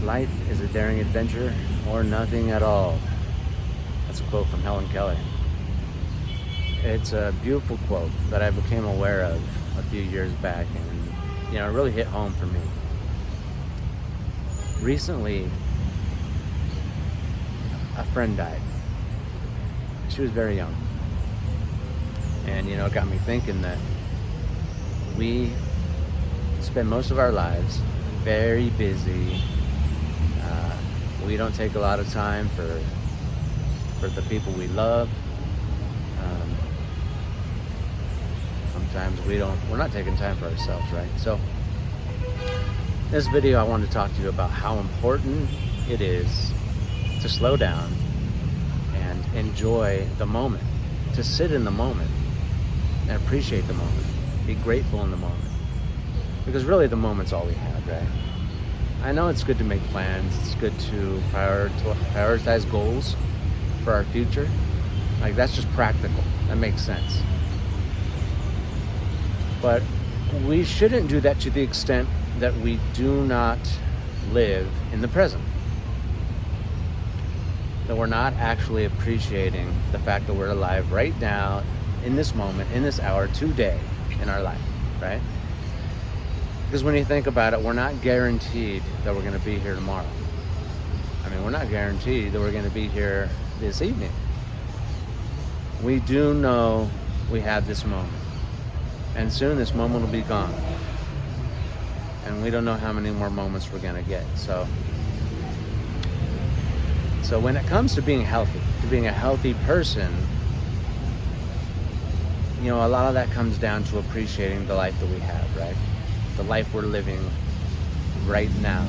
Life is a daring adventure or nothing at all. That's a quote from Helen Keller. It's a beautiful quote that I became aware of a few years back, and it really hit home for me. Recently, a friend died. She was very young. And it got me thinking that we spend most of our lives very busy. We don't take a lot of time for the people we love. Sometimes we're not taking time for ourselves, right? So this video, I want to talk to you about how important it is to slow down and enjoy the moment, to sit in the moment and appreciate the moment, be grateful in the moment. Because really the moment's all we have, right? I know it's good to make plans, it's good to prioritize goals for our future. Like, that's just practical, that makes sense. But we shouldn't do that to the extent that we do not live in the present. That we're not actually appreciating the fact that we're alive right now, in this moment, in this hour, today in our life, right? Because when you think about it, we're not guaranteed that we're going to be here tomorrow. I mean, we're not guaranteed that we're going to be here this evening. We do know we have this moment. And soon this moment will be gone. And we don't know how many more moments we're going to get. So when it comes to being healthy, to being a healthy person, a lot of that comes down to appreciating the life that we have, right? The life we're living right now.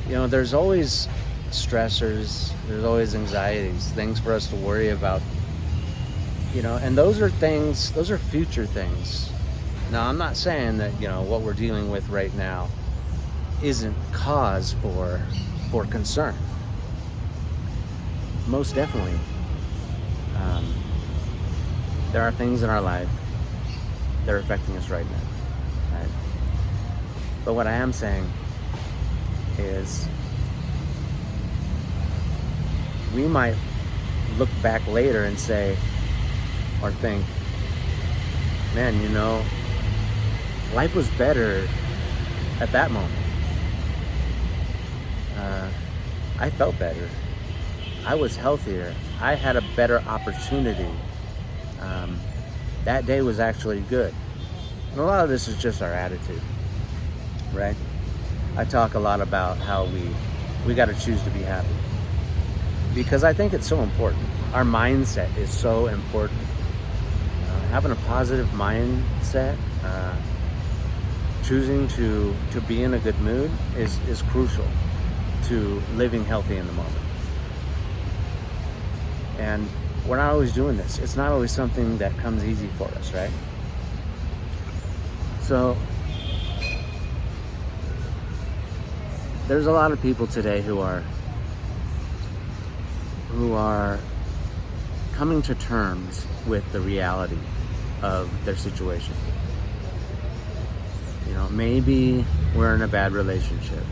There's always stressors, there's always anxieties, things for us to worry about. And those are future things. Now, I'm not saying that, what we're dealing with right now isn't cause for concern. Most definitely. There are things in our life that are affecting us right now, right? But what I am saying is we might look back later and say, or think, man, life was better at that moment. I felt better. I was healthier. I had a better opportunity. That day was actually good. And a lot of this is just our attitude, right? I talk a lot about how we got to choose to be happy, because I think it's so important. Our mindset is so important. Having a positive mindset, choosing to be in a good mood is crucial to living healthy in the moment. And we're not always doing this. It's not always something that comes easy for us, right? So there's a lot of people today who are coming to terms with the reality of their situation. Maybe we're in a bad relationship.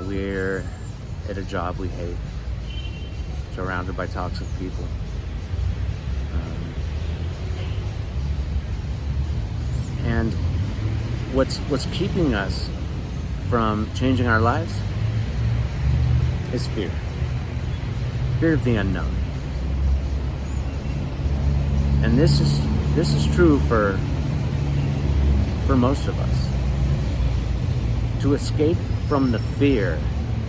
We're at a job we hate, surrounded by toxic people. And what's keeping us from changing our lives is fear. Fear of the unknown. And this is true for most of us. To escape from the fear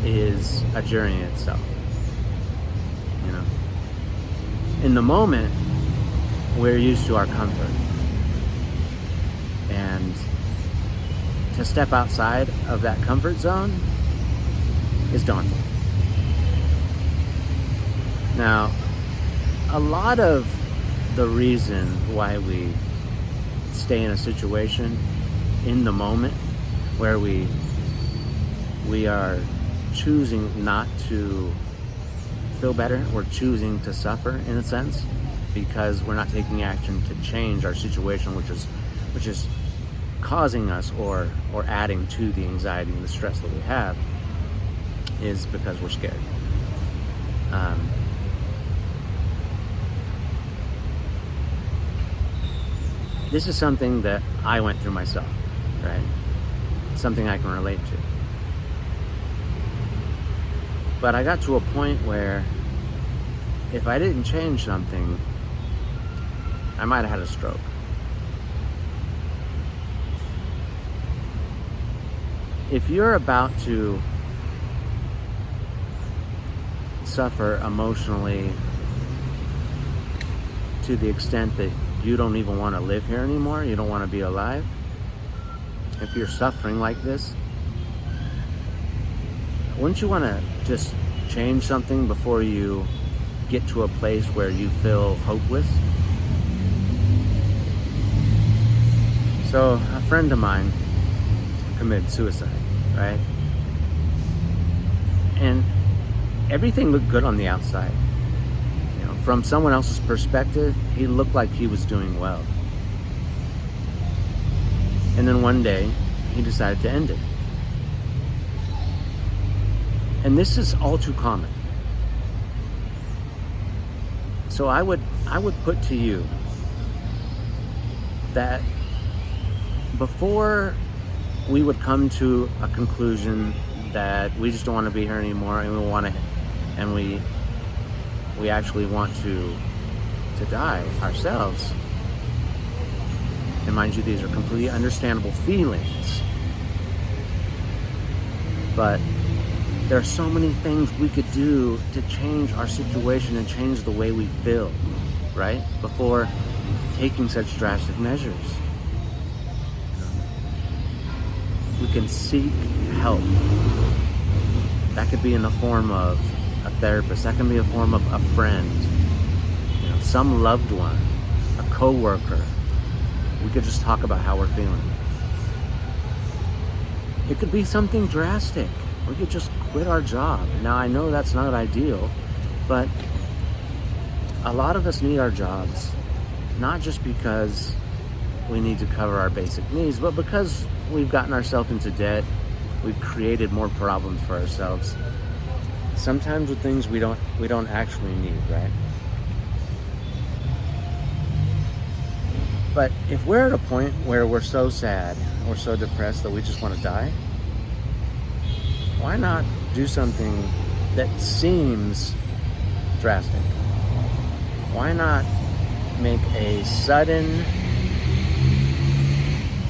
is a journey in itself. In the moment, we're used to our comfort. And to step outside of that comfort zone is daunting. Now, a lot of the reason why we stay in a situation in the moment where we are choosing not to feel better, we're choosing to suffer in a sense, because we're not taking action to change our situation, which is causing us or adding to the anxiety and the stress that we have is because we're scared. This is something that I went through myself, right? Something I can relate to. But I got to a point where if I didn't change something, I might have had a stroke. If you're about to suffer emotionally to the extent that you don't even want to live here anymore, you don't want to be alive, if you're suffering like this, wouldn't you want to just change something before you get to a place where you feel hopeless? So a friend of mine committed suicide, right? And everything looked good on the outside. You know, from someone else's perspective, he looked like he was doing well. And then one day, he decided to end it. And this is all too common. So I would put to you that before we would come to a conclusion that we just don't want to be here anymore, and we actually want to die ourselves. And mind you, these are completely understandable feelings. But there are so many things we could do to change our situation and change the way we feel, right? Before taking such drastic measures. We can seek help. That could be in the form of a therapist. That can be a form of a friend, you know, some loved one, a coworker. We could just talk about how we're feeling. It could be something drastic. We could just quit our job. Now, I know that's not ideal, but a lot of us need our jobs, not just because we need to cover our basic needs, but because we've gotten ourselves into debt. We've created more problems for ourselves. Sometimes with things we don't actually need, right? But if we're at a point where we're so sad, we're so depressed that we just want to die, why not do something that seems drastic? Why not make a sudden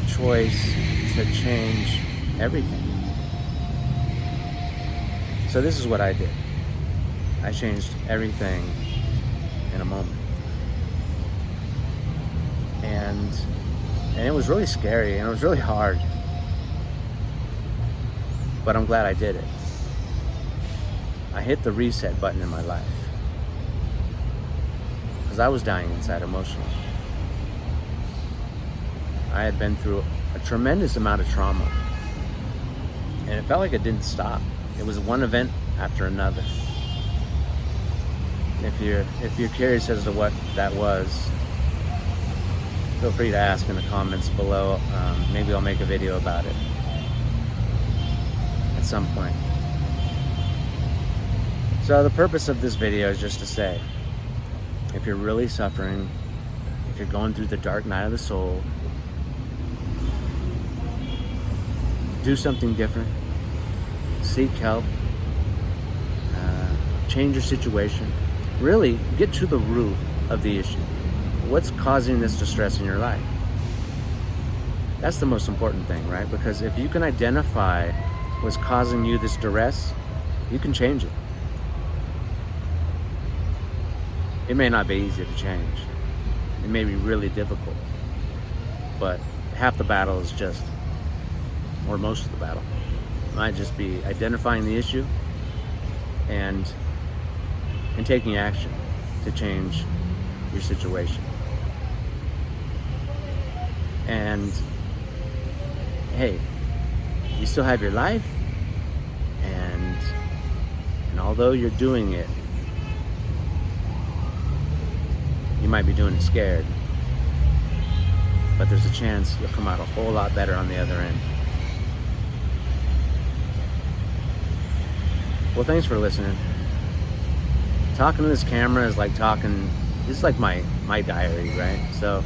choice to change everything? So this is what I did. I changed everything in a moment. And it was really scary and it was really hard. But I'm glad I did it. I hit the reset button in my life. Because I was dying inside emotionally. I had been through a tremendous amount of trauma. And it felt like it didn't stop. It was one event after another. If you're curious as to what that was, feel free to ask in the comments below. Maybe I'll make a video about it at some point. So the purpose of this video is just to say, if you're really suffering, if you're going through the dark night of the soul, do something different. Seek help. Change your situation. Really get to the root of the issue. What's causing this distress in your life? That's the most important thing, right? Because if you can identify what's causing you this duress, you can change it. It may not be easy to change. It may be really difficult. But half the battle is just, or most of the battle, might just be identifying the issue and taking action to change your situation. And hey, you still have your life, and although you're doing it, you might be doing it scared. but there's a chance you'll come out a whole lot better on the other end. Well, thanks for listening. Talking to this camera is like talking, this is like my diary, right? So,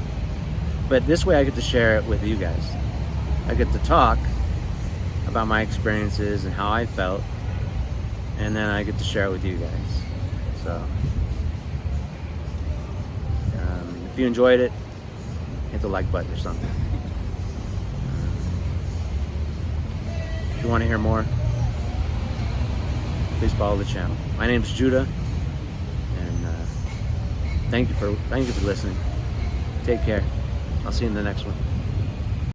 but this way I get to share it with you guys. I get to talk about my experiences and how I felt, and then I get to share it with you guys. So, if you enjoyed it, hit the like button or something. If you want to hear more, please follow the channel. My name's Judah, and thank you for listening. Take care. I'll see you in the next one.